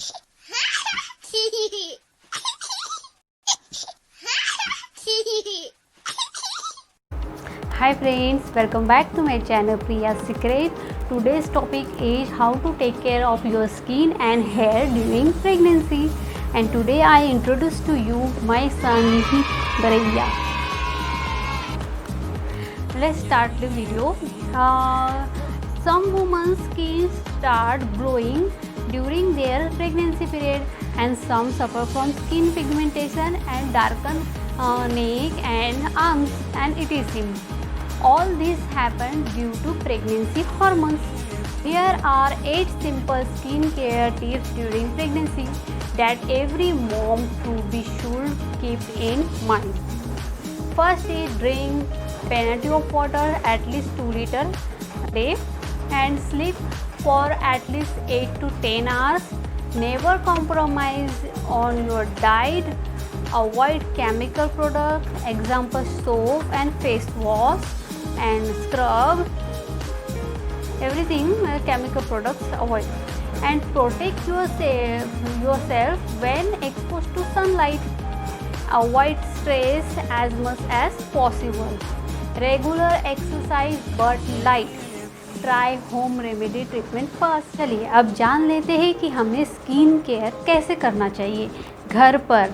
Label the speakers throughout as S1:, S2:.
S1: Hi friends, welcome back to my channel Priya's Secret. Today's topic is how to take care of your skin and hair during pregnancy. And today I introduce to you my son Garaiya. Let's start the video. Some women's skin start glowing during their pregnancy period, and some suffer from skin pigmentation and darken neck and arms and etc. All this happen due to pregnancy hormones. Here are 8 simple skin care tips during pregnancy that every mom should keep in mind. First is drink plenty of water, at least 2 liters a day, and sleep for at least 8 to 10 hours. Never compromise on your diet. Avoid chemical products, example soap and face wash and scrub. Everything chemical products avoid. And protect yourself when exposed to sunlight. Avoid stress as much as possible. Regular exercise but light. Try home remedy treatment first. चलिए अब जान लेते हैं कि हमें skin care कैसे करना चाहिए घर पर।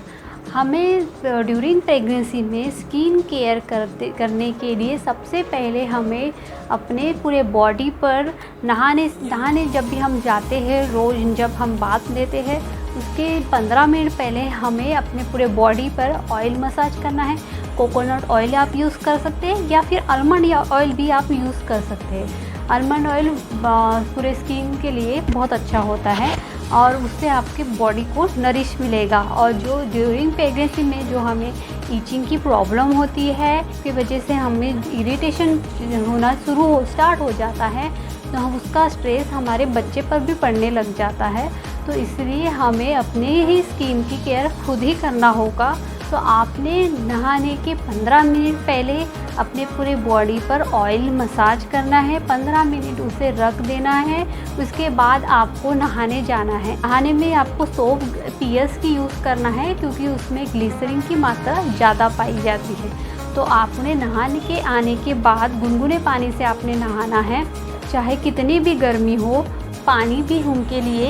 S1: हमें ड्यूरिंग प्रेगनेंसी में स्किन केयर करने के लिए सबसे पहले हमें अपने पूरे बॉडी पर नहाने जब भी हम जाते हैं, रोज़ जब हम बाथ लेते हैं उसके 15 मिनट पहले हमें अपने पूरे बॉडी पर ऑयल मसाज करना है। कोकोनट ऑयल आप यूज़ कर सकते हैं या फिर आलमंड ऑयल भी आप यूज़ कर सकते हैं। आलमंड ऑयल पूरे स्किन के लिए बहुत अच्छा होता है और उससे आपके बॉडी को नरिश मिलेगा। और जो ड्यूरिंग प्रेगनेंसी में जो हमें ईचिंग की प्रॉब्लम होती है, उसकी वजह से हमें इरिटेशन होना स्टार्ट हो जाता है, तो हम उसका स्ट्रेस हमारे बच्चे पर भी पड़ने लग जाता है। तो इसलिए हमें अपने ही स्किन की केयर खुद ही करना होगा। तो आपने नहाने के 15 मिनट पहले अपने पूरे बॉडी पर ऑयल मसाज करना है, 15 मिनट उसे रख देना है। उसके बाद आपको नहाने जाना है। नहाने में आपको सोप पीएस की यूज़ करना है क्योंकि उसमें ग्लिसरीन की मात्रा ज़्यादा पाई जाती है। तो आपने नहाने के आने के बाद गुनगुने पानी से आपने नहाना है, चाहे कितनी भी गर्मी हो। पानी भी उनके लिए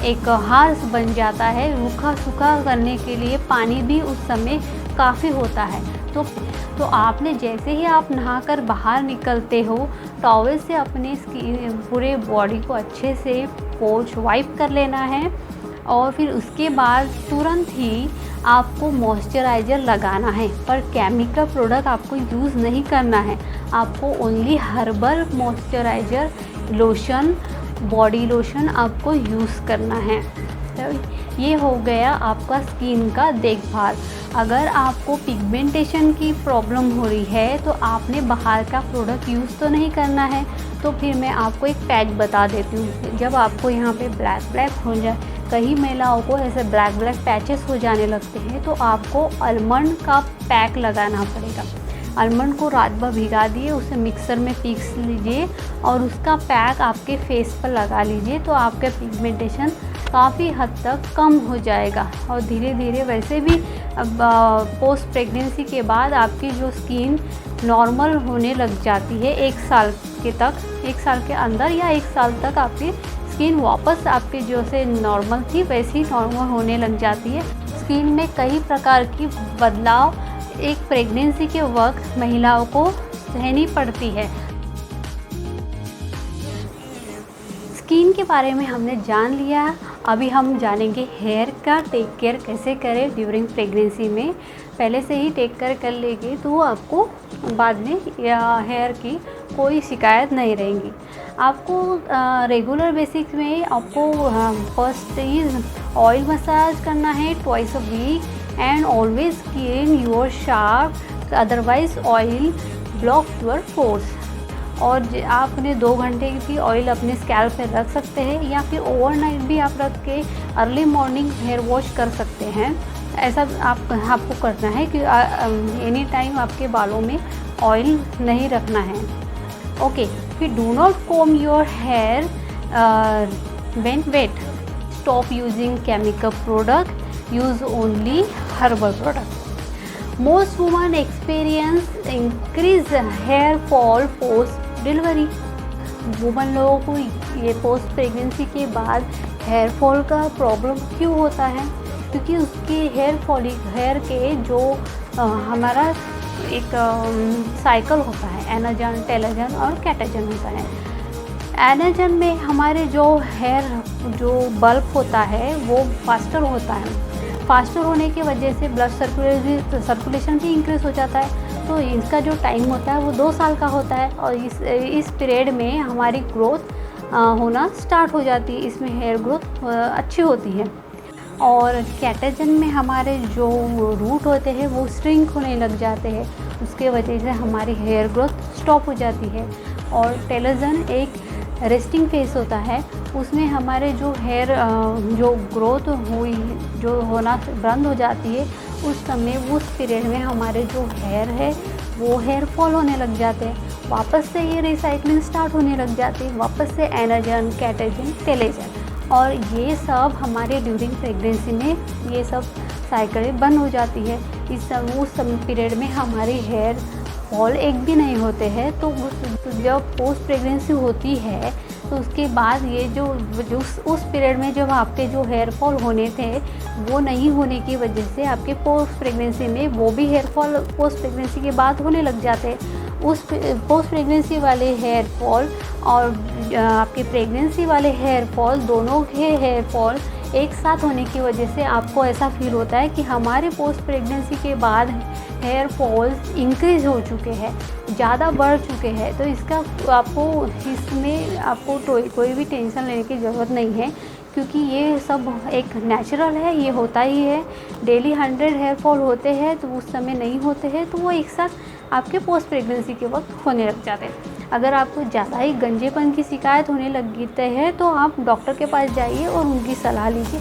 S1: एक हार्स बन जाता है, रूखा सूखा करने के लिए पानी भी उस समय काफ़ी होता है। तो आपने जैसे ही आप नहाकर बाहर निकलते हो, टॉवल से अपने पूरे बॉडी को अच्छे से वाइप कर लेना है और फिर उसके बाद तुरंत ही आपको मॉइस्चराइज़र लगाना है। पर केमिकल प्रोडक्ट आपको यूज़ नहीं करना है, आपको only herbal moisturiser lotion, body lotion आपको यूज़ करना है। तो ये हो गया आपका स्किन का देखभाल। अगर आपको पिगमेंटेशन की प्रॉब्लम हो रही है तो आपने बाहर का प्रोडक्ट यूज़ तो नहीं करना है। तो फिर मैं आपको एक पैक बता देती हूँ। जब आपको यहाँ पे ब्लैक हो जाए, कई महिलाओं को ऐसे ब्लैक पैचेस हो जाने लगते हैं, तो आपको आलमंड का पैक लगाना पड़ेगा। आलमंड को रात भर भिगा दिए, उसे मिक्सर में पीस लीजिए और उसका पैक आपके फेस पर लगा लीजिए। तो आपका पिगमेंटेशन काफ़ी हद तक कम हो जाएगा। और धीरे धीरे वैसे भी अब पोस्ट प्रेगनेंसी के बाद आपकी जो स्किन नॉर्मल होने लग जाती है, 1 साल के अंदर या 1 साल तक आपकी स्किन वापस आपके जो से नॉर्मल थी वैसी नॉर्मल होने लग जाती है। स्किन में कई प्रकार की बदलाव एक प्रेगनेंसी के वक्त महिलाओं को सहनी पड़ती है। स्किन के बारे में हमने जान लिया, अभी हम जानेंगे हेयर का टेक केयर कैसे करें ड्यूरिंग प्रेगनेंसी में। पहले से ही टेक केयर कर लेंगे तो आपको बाद में हेयर की कोई शिकायत नहीं रहेगी। आपको रेगुलर बेसिस में आपको फर्स्ट इज ऑयल मसाज करना है twice a week and always clean your shaft, otherwise oil blocks your pores। और आपने 2 घंटे की ऑयल अपने स्कैल्प पे रख सकते हैं या फिर ओवरनाइट भी आप रख के अर्ली मॉर्निंग हेयर वॉश कर सकते हैं। ऐसा आपको करना है कि एनी टाइम आपके बालों में ऑयल नहीं रखना है। ओके, फिर do not comb your hair when wet. stop using chemical product, use only herbal product. Most women experience increased hair fall post delivery. Woman लोगों को ये पोस्ट प्रेगनेंसी के बाद हेयर फॉल का प्रॉब्लम क्यों होता है? क्योंकि उसके हेयर के जो हमारा एक साइकिल होता है, एनाजन, टेलोजन और कैटाजन होता है। एनाजन में हमारे जो बल्ब होता है वो फास्टर होता है। फास्टर होने की वजह से ब्लड सर्कुलेशन भी इंक्रीज़ हो जाता है। तो इसका जो टाइम होता है वो 2 साल का होता है और इस पीरियड में हमारी ग्रोथ होना स्टार्ट हो जाती है। इसमें हेयर ग्रोथ अच्छी होती है। और कैटाजन में हमारे जो रूट होते हैं वो श्रिंक होने लग जाते हैं, उसके वजह से हमारी हेयर ग्रोथ स्टॉप हो जाती है। और टेलोजन एक रेस्टिंग फेस होता है, उसमें हमारे जो हेयर जो ग्रोथ हुई जो होना बंद हो जाती है, उस समय उस पीरियड में हमारे जो हेयर है वो हेयर फॉल होने लग जाते हैं। वापस से ये रिसाइकलिंग स्टार्ट होने लग जाती है, वापस से एनाजन, कैटाजन, टेलोजन, और ये सब हमारे ड्यूरिंग प्रेगनेंसी में ये सब साइकिलें बंद हो जाती है। उस पीरियड में हमारी हेयर फॉल एक भी नहीं होते हैं। तो जब पोस्ट प्रेगनेंसी होती है तो उसके बाद ये जो उस पीरियड में जब आपके जो हेयर फॉल होने थे वो नहीं होने की वजह से आपके पोस्ट प्रेगनेंसी में वो भी हेयर फॉल पोस्ट प्रेगनेंसी के बाद होने लग जाते हैं। उस पोस्ट प्रेगनेंसी वाले हेयर फॉल और आपके प्रेगनेंसी वाले हेयर फॉल, दोनों के हेयर फॉल एक साथ होने की वजह से आपको ऐसा फील होता है कि हमारे पोस्ट प्रेगनेंसी के बाद हेयर फॉल्स इंक्रीज़ हो चुके हैं, ज़्यादा बढ़ चुके हैं। तो इसमें आपको कोई भी टेंशन लेने की ज़रूरत नहीं है, क्योंकि ये सब एक नेचुरल है, ये होता ही है। डेली 100 हेयर फॉल होते हैं तो उस समय नहीं होते हैं, तो वो एक साथ आपके पोस्ट प्रेगनेंसी के वक्त होने लग जाते हैं। अगर आपको ज़्यादा ही गंजेपन की शिकायत होने लगी है तो आप डॉक्टर के पास जाइए और उनकी सलाह लीजिए।